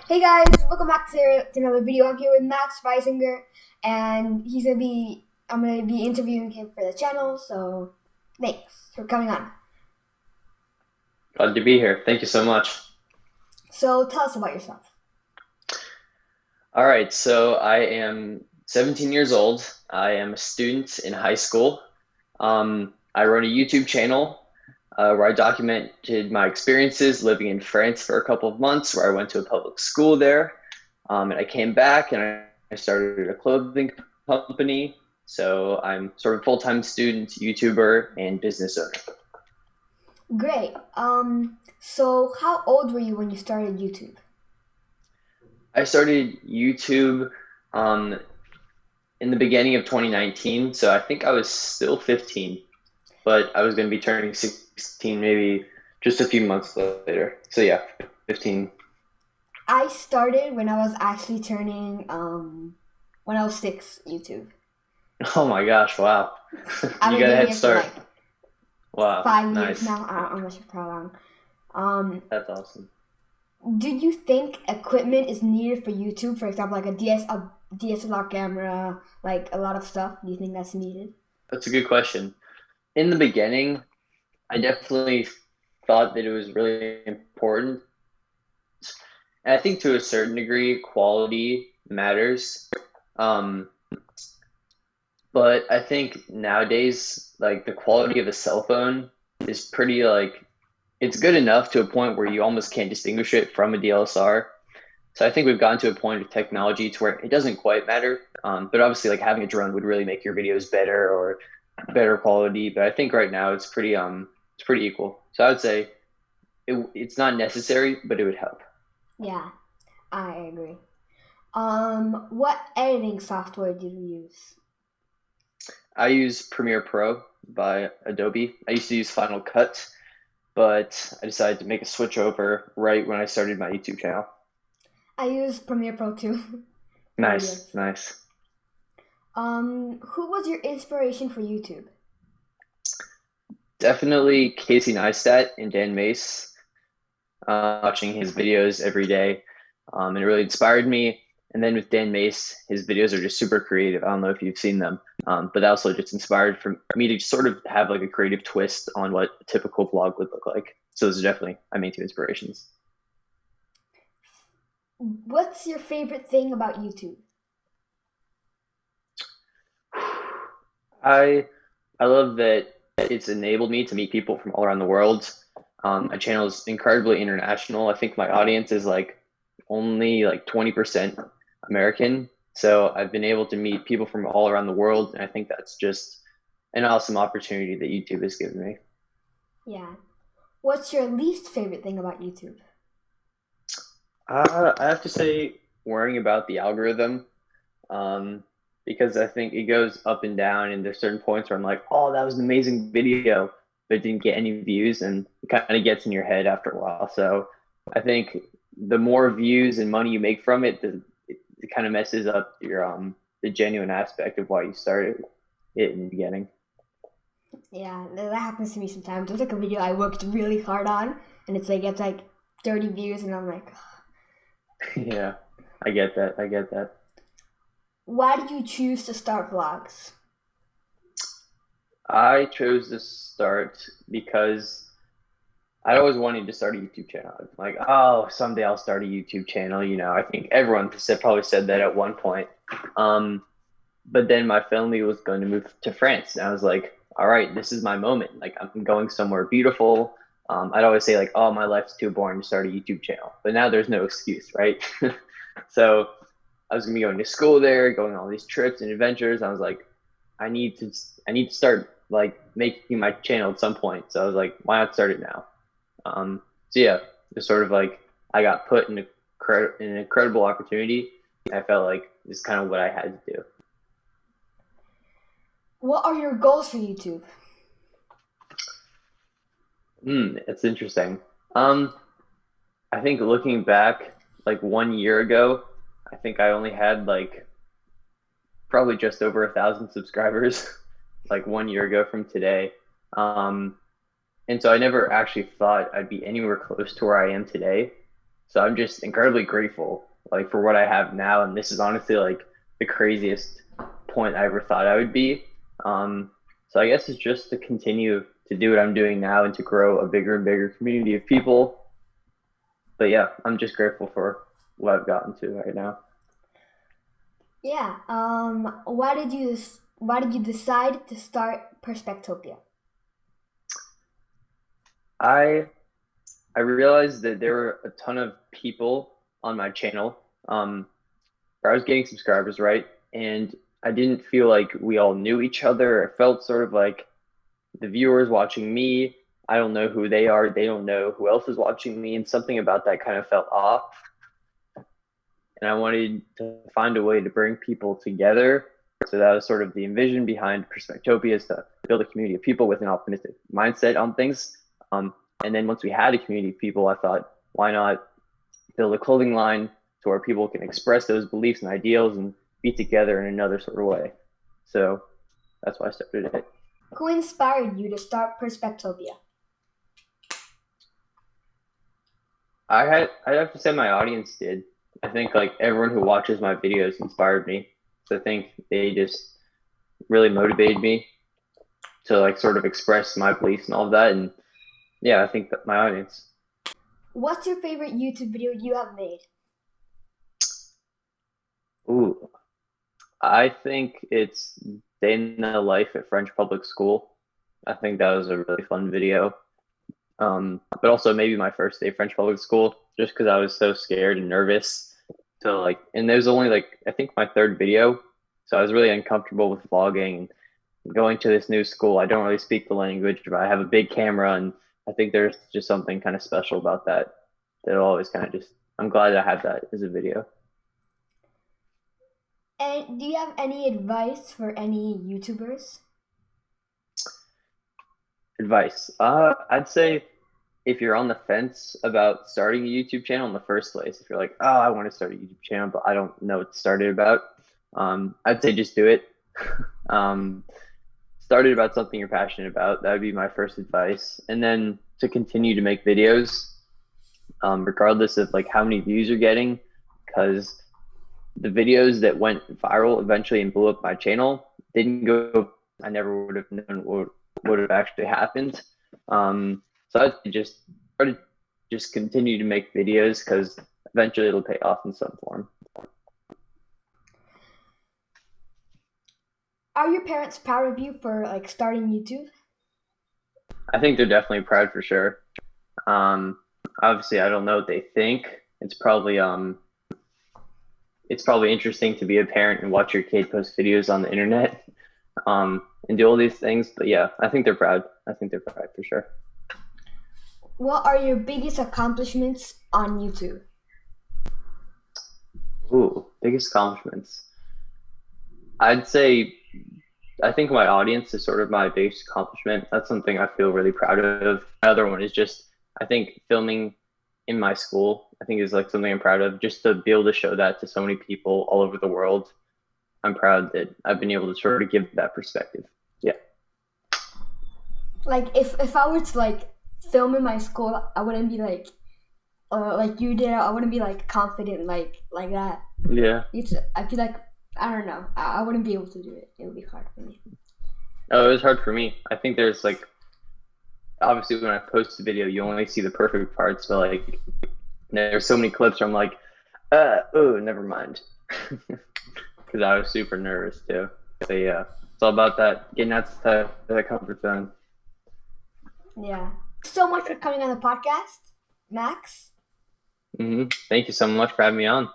Hey guys, welcome back to another video. I'm here with Max Reisinger, and I'm gonna be interviewing him for the channel. So, thanks for coming on. Glad to be here. Thank you so much. So, tell us about yourself. All right, so I am 17 years old. I am a student in high school. I run a YouTube channel where I documented my experiences living in France for a couple of months, where I went to a public school there. And I came back and I started a clothing company. So I'm sort of full-time student, YouTuber, and business owner. Great. So how old were you when you started YouTube? I started YouTube um, in the beginning of 2019, so I think I was still 15, but I was going to be turning 16 maybe just a few months later. So yeah, 15. I started when I was actually when I was 6 YouTube. Oh my gosh, wow. I've You been got a doing head it for like start. Wow, 5 years nice. now. I'm not sure how long. Um, That's awesome. Do you think equipment is needed for YouTube? For example, like a DSLR camera, like a lot of stuff. Do you think that's needed? That's a good question. In the beginning, I definitely thought that it was really important. And I think to a certain degree, quality matters. Um, But I think nowadays, like the quality of a cell phone is pretty like it's good enough to a point where you almost can't distinguish it from a DSLR. So I think we've gotten to a point of technology to where it doesn't quite matter. But obviously, like having a drone would really make your videos better or better quality. But I think right now it's pretty equal. So I would say it's not necessary, but it would help. Yeah, I agree. What editing software do you use? I use Premiere Pro by Adobe. I used to use Final Cut, but I decided to make a switch over right when I started my YouTube channel. I use Premiere Pro too for Nice, videos. nice. Who was your inspiration for YouTube? Definitely Casey Neistat and Dan Mace. Watching his videos every day, and it really inspired me. And then with Dan Mace, his videos are just super creative. I don't know if you've seen them, but that also just inspired for me to sort of have like a creative twist on what a typical vlog would look like. So those are definitely my main two inspirations. What's your favorite thing about YouTube? I I love that it's enabled me to meet people from all around the world. My channel is incredibly international. I think my audience is like only like 20% American. So I've been able to meet people from all around the world, and I think that's just an awesome opportunity that YouTube has given me. Yeah. What's your least favorite thing about YouTube? I have to say, worrying about the algorithm, um, because I think it goes up and down, and there's certain points where I'm like, oh, that was an amazing video, but it didn't get any views, and it kind of gets in your head after a while. So I think the more views and money you make from it, it kind of messes up your the genuine aspect of why you started it in the beginning. Yeah, that happens to me sometimes. There's like a video I worked really hard on, and it's like 30 views, and I'm like, Yeah, I get that. I get that. why did you choose to start vlogs? I chose to start because I always wanted to start a YouTube channel. Like, oh, someday I'll start a YouTube channel. I think everyone probably said that at one point. Um, but then my family was going to move to France, and I was like, all right, this is my moment. Like, I'm going somewhere beautiful. I'd always say like, oh, my life's too boring to start a YouTube channel, but now there's no excuse, right? So I was gonna be going to school there, going on all these trips and adventures. I was like, I need to, I need to start like making my channel at some point. So I was like, why not start it now? So yeah, it's sort of like I got put in an incredible opportunity. I felt like it's kind of what I had to do. What are your goals for YouTube? It's interesting. Um, I think looking back, like 1 year ago, I think I only had like probably just over 1,000 subscribers, like 1 year ago from today. Um, and so I never actually thought I'd be anywhere close to where I am today. So I'm just incredibly grateful, like for what I have now. And this is honestly like the craziest point I ever thought I would be. So I guess it's just to continue to do what I'm doing now and to grow a bigger and bigger community of people. But yeah, I'm just grateful for what I've gotten to right now. Yeah. Why did you decide to start Perspectopia? I I realized that there were a ton of people on my channel, where I was getting subscribers, right? And I didn't feel like we all knew each other. It felt sort of like the viewers watching me, I don't know who they are. They don't know who else is watching me. And something about that kind of felt off. And I wanted to find a way to bring people together. So that was sort of the envision behind Perspectopia, is to build a community of people with an optimistic mindset on things. And then once we had a community of people, I thought, why not build a clothing line to where people can express those beliefs and ideals and be together in another sort of way. So that's why I started it. Who inspired you to start Perspectopia? I'd have to say my audience did. I think like everyone who watches my videos inspired me. So I think they just really motivated me to like sort of express my beliefs and all of that. And yeah, I think that my audience. What's your favorite YouTube video you have made? Ooh, I think it's Day in the Life at French Public School. I think that was a really fun video. But also maybe my first day of French Public School, just because I was so scared and nervous. So like, and there's only like, I think my third video. So I was really uncomfortable with vlogging, going to this new school. I don't really speak the language, but I have a big camera, and I think there's just something kind of special about that. That'll always kind of just, I'm glad I have that as a video. And do you have any advice for any YouTubers? Advice. I'd say if you're on the fence about starting a YouTube channel in the first place, if you're like, oh, I want to start a YouTube channel, but I don't know what to start it about, I'd say just do it. Start it about something you're passionate about. That would be my first advice. And then to continue to make videos, regardless of like how many views you're getting, because the videos that went viral eventually and blew up my channel didn't go. I never would have known what would have actually happened. So I just continue to make videos, because eventually it'll pay off in some form. Are your parents proud of you for like starting YouTube? I think they're definitely proud for sure. Obviously, I don't know what they think. It's probably interesting to be a parent and watch your kid post videos on the internet, and do all these things. But yeah, I think they're proud. I think they're proud for sure. What are your biggest accomplishments on YouTube? Ooh, biggest accomplishments. I'd say I think my audience is sort of my biggest accomplishment. That's something I feel really proud of. Another one is just, I think filming in my school, I think is like something I'm proud of, just to be able to show that to so many people all over the world. I'm proud that I've been able to sort of give that perspective. Yeah. Like if I were to like film in my school, I wouldn't be like you did. I wouldn't be like confident like that. Yeah. I feel like I don't know. I wouldn't be able to do it. It would be hard for me. Oh, it was hard for me. I think there's like, obviously when I post a video, you only see the perfect parts, but like there's so many clips where I'm like, oh, never mind. Because I was super nervous too. So yeah, it's all about that, getting out that comfort zone. Yeah. So much for coming on the podcast, Max. Thank you so much for having me on.